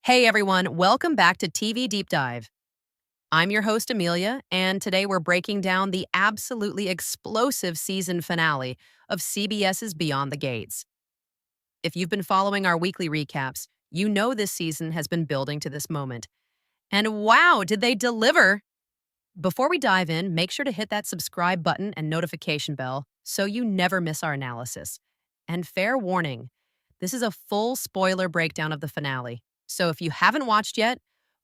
Hey everyone, welcome back to TV Deep Dive. I'm your host, Amelia, and today we're breaking down the absolutely explosive season finale of CBS's Beyond the Gates. If you've been following our weekly recaps, you know this season has been building to this moment. And wow, did they deliver! Before we dive in, make sure to hit that subscribe button and notification bell so you never miss our analysis. And fair warning, this is a full spoiler breakdown of the finale. So if you haven't watched yet,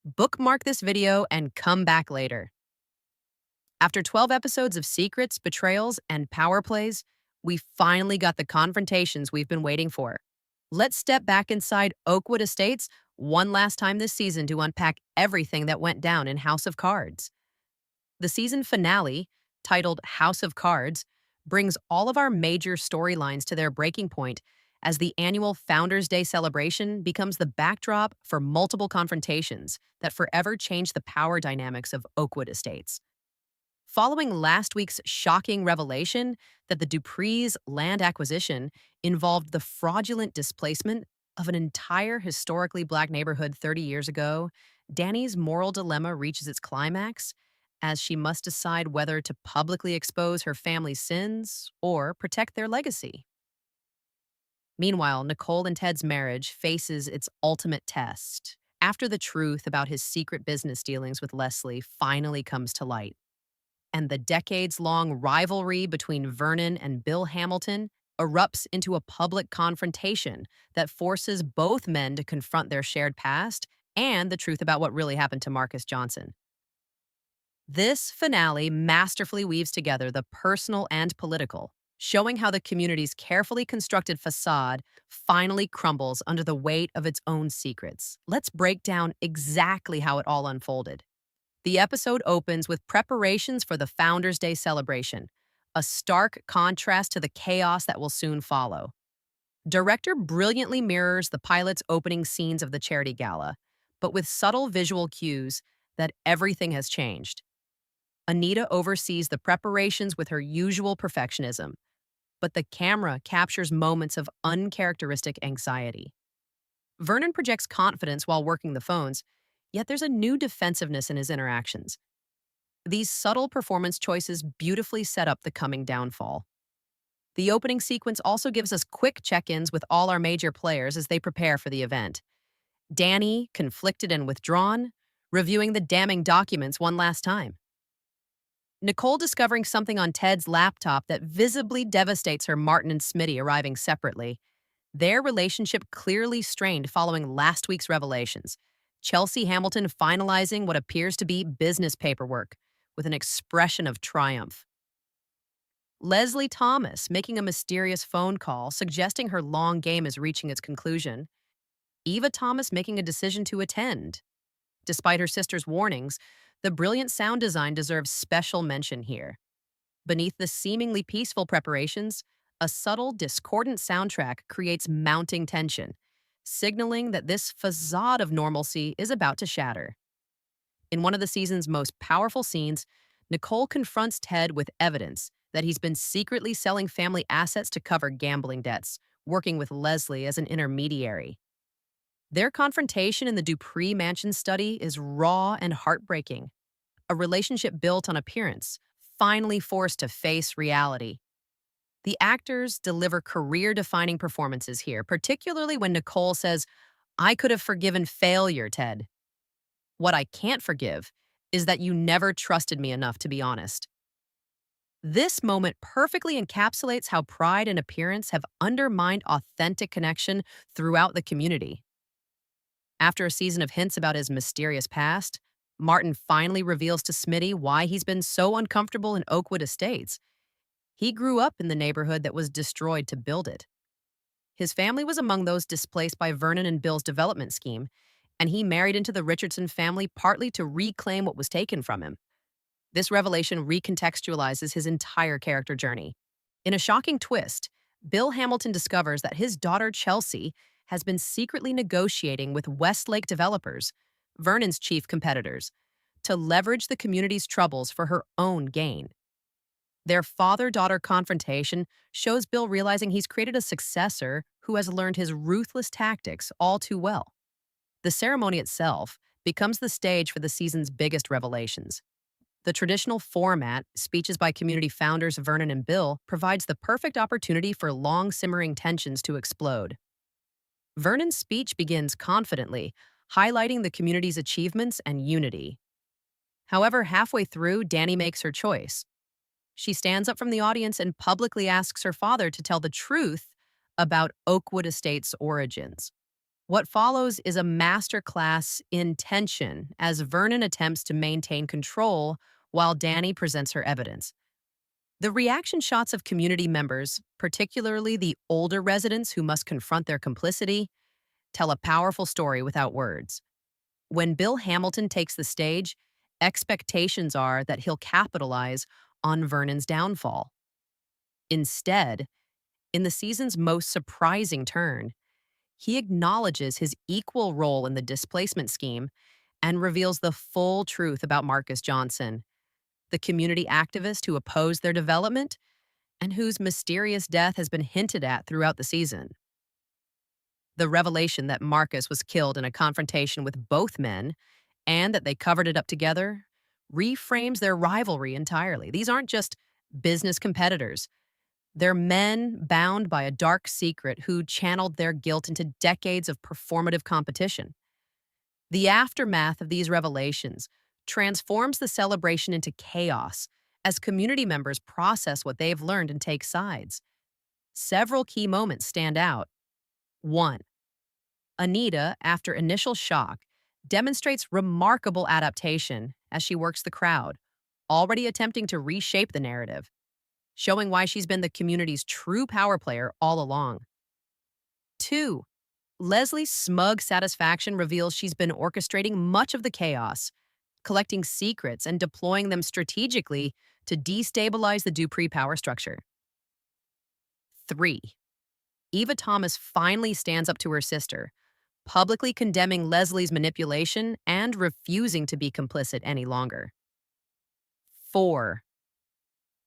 bookmark this video and come back later. After 12 episodes of secrets, betrayals, and power plays, we finally got the confrontations we've been waiting for. Let's step back inside Oakwood Estates one last time this season to unpack everything that went down in House of Cards. The season finale, titled House of Cards, brings all of our major storylines to their breaking point as the annual Founders' Day celebration becomes the backdrop for multiple confrontations that forever change the power dynamics of Oakwood Estates. Following last week's shocking revelation that the Dupree's land acquisition involved the fraudulent displacement of an entire historically black neighborhood 30 years ago, Danny's moral dilemma reaches its climax as she must decide whether to publicly expose her family's sins or protect their legacy. Meanwhile, Nicole and Ted's marriage faces its ultimate test after the truth about his secret business dealings with Leslie finally comes to light. And the decades-long rivalry between Vernon and Bill Hamilton erupts into a public confrontation that forces both men to confront their shared past and the truth about what really happened to Marcus Johnson. This finale masterfully weaves together the personal and political, showing how the community's carefully constructed facade finally crumbles under the weight of its own secrets. Let's break down exactly how it all unfolded. The episode opens with preparations for the Founders' Day celebration, a stark contrast to the chaos that will soon follow. Director brilliantly mirrors the pilot's opening scenes of the charity gala, but with subtle visual cues that everything has changed. Anita oversees the preparations with her usual perfectionism, but the camera captures moments of uncharacteristic anxiety. Vernon projects confidence while working the phones, yet there's a new defensiveness in his interactions. These subtle performance choices beautifully set up the coming downfall. The opening sequence also gives us quick check-ins with all our major players as they prepare for the event. Danny, conflicted and withdrawn, reviewing the damning documents one last time. Nicole discovering something on Ted's laptop that visibly devastates her. Martin and Smitty arriving separately. Their relationship clearly strained following last week's revelations. Chelsea Hamilton finalizing what appears to be business paperwork with an expression of triumph. Leslie Thomas making a mysterious phone call suggesting her long game is reaching its conclusion. Eva Thomas making a decision to attend. Despite her sister's warnings, the brilliant sound design deserves special mention here. Beneath the seemingly peaceful preparations, a subtle, discordant soundtrack creates mounting tension, signaling that this facade of normalcy is about to shatter. In one of the season's most powerful scenes, Nicole confronts Ted with evidence that he's been secretly selling family assets to cover gambling debts, working with Leslie as an intermediary. Their confrontation in the Dupree mansion study is raw and heartbreaking. A relationship built on appearance, finally forced to face reality. The actors deliver career-defining performances here, particularly when Nicole says, "I could have forgiven failure, Ted. What I can't forgive is that you never trusted me enough to be honest." This moment perfectly encapsulates how pride and appearance have undermined authentic connection throughout the community. After a season of hints about his mysterious past, Martin finally reveals to Smitty why he's been so uncomfortable in Oakwood Estates. He grew up in the neighborhood that was destroyed to build it. His family was among those displaced by Vernon and Bill's development scheme, and he married into the Richardson family partly to reclaim what was taken from him. This revelation recontextualizes his entire character journey. In a shocking twist, Bill Hamilton discovers that his daughter Chelsea has been secretly negotiating with Westlake developers, Vernon's chief competitors, to leverage the community's troubles for her own gain. Their father-daughter confrontation shows Bill realizing he's created a successor who has learned his ruthless tactics all too well. The ceremony itself becomes the stage for the season's biggest revelations. The traditional format, speeches by community founders Vernon and Bill, provides the perfect opportunity for long simmering tensions to explode. Vernon's speech begins confidently, highlighting the community's achievements and unity. However, halfway through, Danny makes her choice. She stands up from the audience and publicly asks her father to tell the truth about Oakwood Estate's origins. What follows is a masterclass in tension as Vernon attempts to maintain control while Danny presents her evidence. The reaction shots of community members, particularly the older residents who must confront their complicity, tell a powerful story without words. When Bill Hamilton takes the stage, expectations are that he'll capitalize on Vernon's downfall. Instead, in the season's most surprising turn, he acknowledges his equal role in the displacement scheme and reveals the full truth about Marcus Johnson, the community activist who opposed their development and whose mysterious death has been hinted at throughout the season. The revelation that Marcus was killed in a confrontation with both men and that they covered it up together reframes their rivalry entirely. These aren't just business competitors. They're men bound by a dark secret who channeled their guilt into decades of performative competition. The aftermath of these revelations transforms the celebration into chaos as community members process what they've learned and take sides. Several key moments stand out. 1. Anita, after initial shock, demonstrates remarkable adaptation as she works the crowd, already attempting to reshape the narrative, showing why she's been the community's true power player all along. 2. Leslie's smug satisfaction reveals she's been orchestrating much of the chaos, collecting secrets and deploying them strategically to destabilize the Dupree power structure. 3. Eva Thomas finally stands up to her sister, publicly condemning Leslie's manipulation and refusing to be complicit any longer. 4.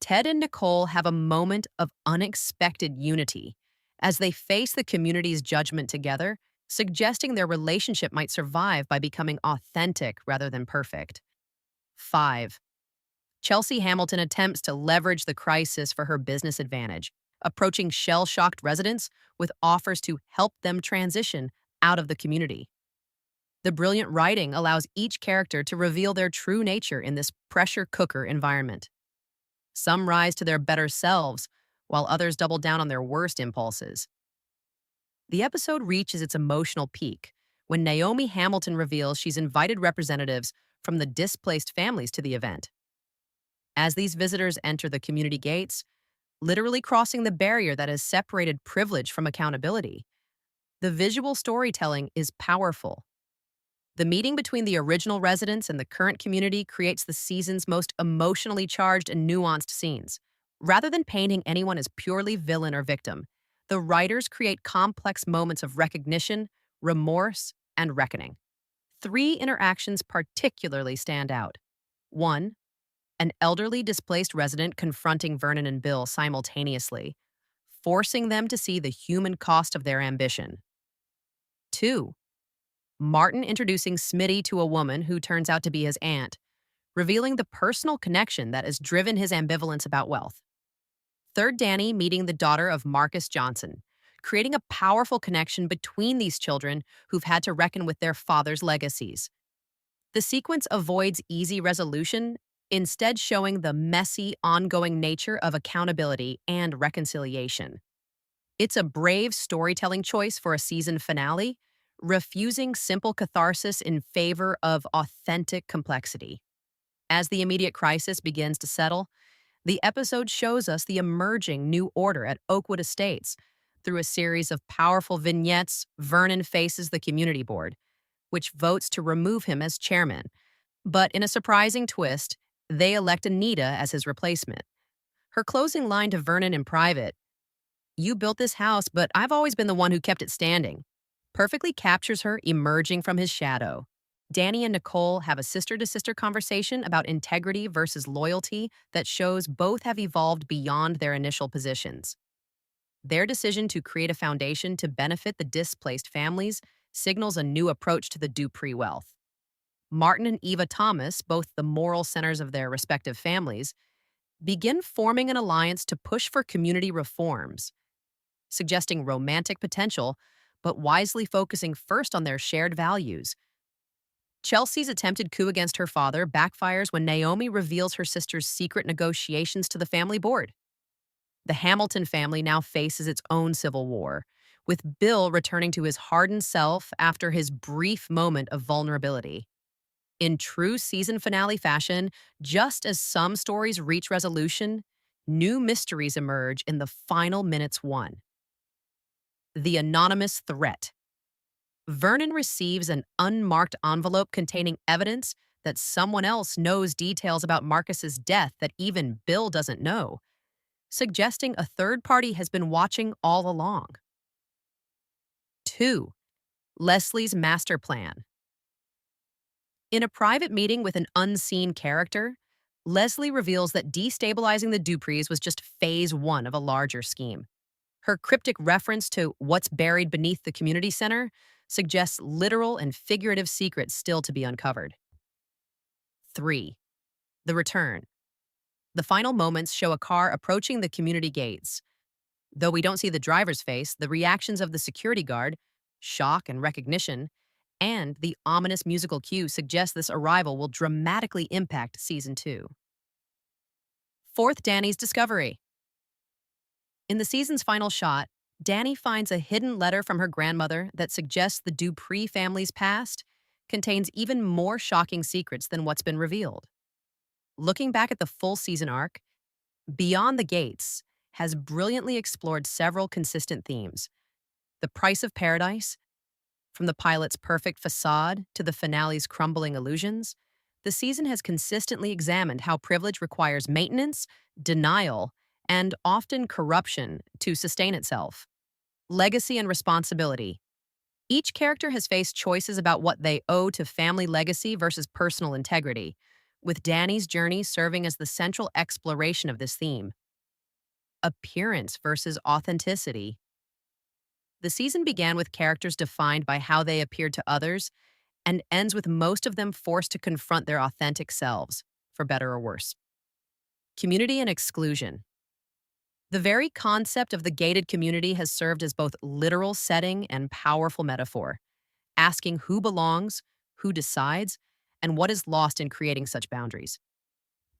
Ted and Nicole have a moment of unexpected unity as they face the community's judgment together, suggesting their relationship might survive by becoming authentic rather than perfect. 5. Chelsea Hamilton attempts to leverage the crisis for her business advantage, approaching shell-shocked residents with offers to help them transition out of the community. The brilliant writing allows each character to reveal their true nature in this pressure cooker environment. Some rise to their better selves, while others double down on their worst impulses. The episode reaches its emotional peak when Naomi Hamilton reveals she's invited representatives from the displaced families to the event. As these visitors enter the community gates, literally crossing the barrier that has separated privilege from accountability, the visual storytelling is powerful. The meeting between the original residents and the current community creates the season's most emotionally charged and nuanced scenes. Rather than painting anyone as purely villain or victim, the writers create complex moments of recognition, remorse, and reckoning. 3 interactions particularly stand out. 1. An elderly displaced resident confronting Vernon and Bill simultaneously, forcing them to see the human cost of their ambition. 2. Martin introducing Smitty to a woman who turns out to be his aunt, revealing the personal connection that has driven his ambivalence about wealth. 3rd, Danny meeting the daughter of Marcus Johnson, creating a powerful connection between these children who've had to reckon with their father's legacies. The sequence avoids easy resolution, instead showing the messy, ongoing nature of accountability and reconciliation. It's a brave storytelling choice for a season finale, refusing simple catharsis in favor of authentic complexity. As the immediate crisis begins to settle, the episode shows us the emerging new order at Oakwood Estates. Through a series of powerful vignettes, Vernon faces the community board, which votes to remove him as chairman. But in a surprising twist, they elect Anita as his replacement. Her closing line to Vernon in private, "You built this house, but I've always been the one who kept it standing," perfectly captures her emerging from his shadow. Danny and Nicole have a sister-to-sister conversation about integrity versus loyalty that shows both have evolved beyond their initial positions. Their decision to create a foundation to benefit the displaced families signals a new approach to the Dupree wealth. Martin and Eva Thomas, both the moral centers of their respective families, begin forming an alliance to push for community reforms, suggesting romantic potential, but wisely focusing first on their shared values. Chelsea's attempted coup against her father backfires when Naomi reveals her sister's secret negotiations to the family board. The Hamilton family now faces its own civil war, with Bill returning to his hardened self after his brief moment of vulnerability. In true season finale fashion, just as some stories reach resolution, new mysteries emerge in the final minutes one. The anonymous threat. Vernon receives an unmarked envelope containing evidence that someone else knows details about Marcus's death that even Bill doesn't know, suggesting a third party has been watching all along. 2. Leslie's master plan. In a private meeting with an unseen character, Leslie reveals that destabilizing the Duprees was just phase one of a larger scheme. Her cryptic reference to what's buried beneath the community center suggests literal and figurative secrets still to be uncovered. 3. The return. The final moments show a car approaching the community gates. Though we don't see the driver's face, the reactions of the security guard, shock and recognition, and the ominous musical cue suggest this arrival will dramatically impact season 2. 4th, Danny's discovery. In the season's final shot, Danny finds a hidden letter from her grandmother that suggests the Dupree family's past contains even more shocking secrets than what's been revealed. Looking back at the full season arc, Beyond the Gates has brilliantly explored several consistent themes. The price of paradise, from the pilot's perfect facade to the finale's crumbling illusions, the season has consistently examined how privilege requires maintenance, denial, and often corruption to sustain itself. Legacy and responsibility. Each character has faced choices about what they owe to family legacy versus personal integrity, with Danny's journey serving as the central exploration of this theme. Appearance versus authenticity. The season began with characters defined by how they appeared to others and ends with most of them forced to confront their authentic selves, for better or worse. Community and exclusion. The very concept of the gated community has served as both literal setting and powerful metaphor, asking who belongs, who decides, and what is lost in creating such boundaries.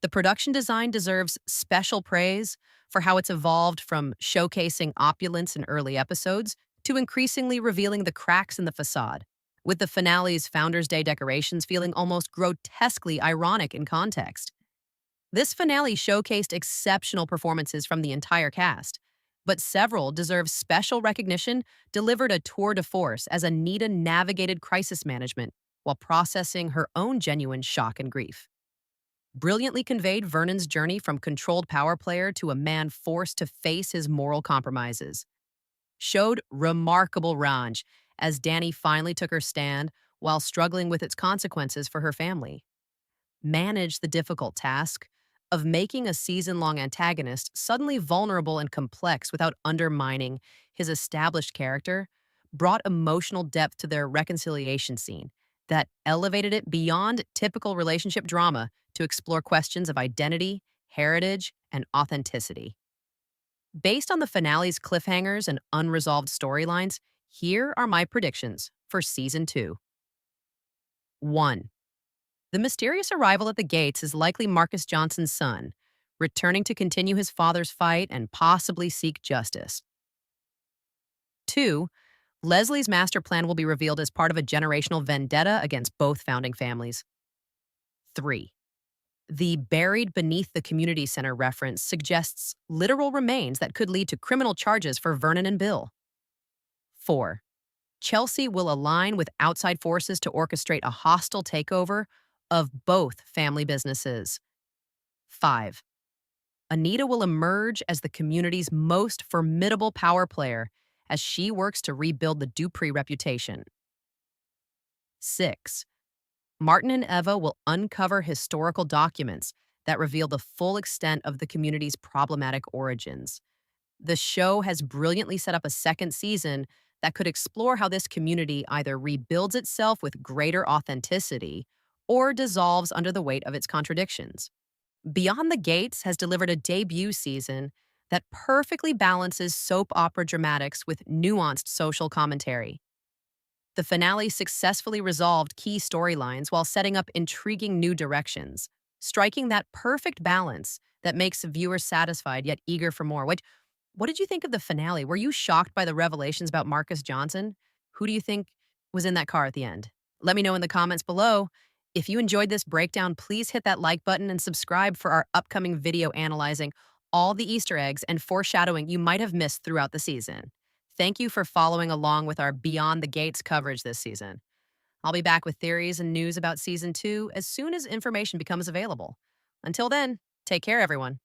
The production design deserves special praise for how it's evolved from showcasing opulence in early episodes to increasingly revealing the cracks in the facade, with the finale's Founders' Day decorations feeling almost grotesquely ironic in context. This finale showcased exceptional performances from the entire cast, but several deserve special recognition delivered a tour de force as Anita navigated crisis management while processing her own genuine shock and grief. Brilliantly conveyed Vernon's journey from controlled power player to a man forced to face his moral compromises. Showed remarkable range as Danny finally took her stand while struggling with its consequences for her family. Managed the difficult task of making a season-long antagonist suddenly vulnerable and complex without undermining his established character, brought emotional depth to their reconciliation scene that elevated it beyond typical relationship drama to explore questions of identity, heritage, and authenticity. Based on the finale's cliffhangers and unresolved storylines, here are my predictions for Season 2. 1. The mysterious arrival at the gates is likely Marcus Johnson's son, returning to continue his father's fight and possibly seek justice. 2. Leslie's master plan will be revealed as part of a generational vendetta against both founding families. 3. The buried beneath the community center reference suggests literal remains that could lead to criminal charges for Vernon and Bill. 4. Chelsea will align with outside forces to orchestrate a hostile takeover of both family businesses. 5. Anita will emerge as the community's most formidable power player as she works to rebuild the Dupree reputation. 6. Martin and Eva will uncover historical documents that reveal the full extent of the community's problematic origins. The show has brilliantly set up a second season that could explore how this community either rebuilds itself with greater authenticity or dissolves under the weight of its contradictions. Beyond the Gates has delivered a debut season that perfectly balances soap opera dramatics with nuanced social commentary. The finale successfully resolved key storylines while setting up intriguing new directions, striking that perfect balance that makes viewers satisfied yet eager for more. What did you think of the finale? Were you shocked by the revelations about Marcus Johnson? Who do you think was in that car at the end? Let me know in the comments below. If you enjoyed this breakdown, please hit that like button and subscribe for our upcoming video analyzing all the Easter eggs and foreshadowing you might have missed throughout the season. Thank you for following along with our Beyond the Gates coverage this season. I'll be back with theories and news about season 2 as soon as information becomes available. Until then, take care, everyone.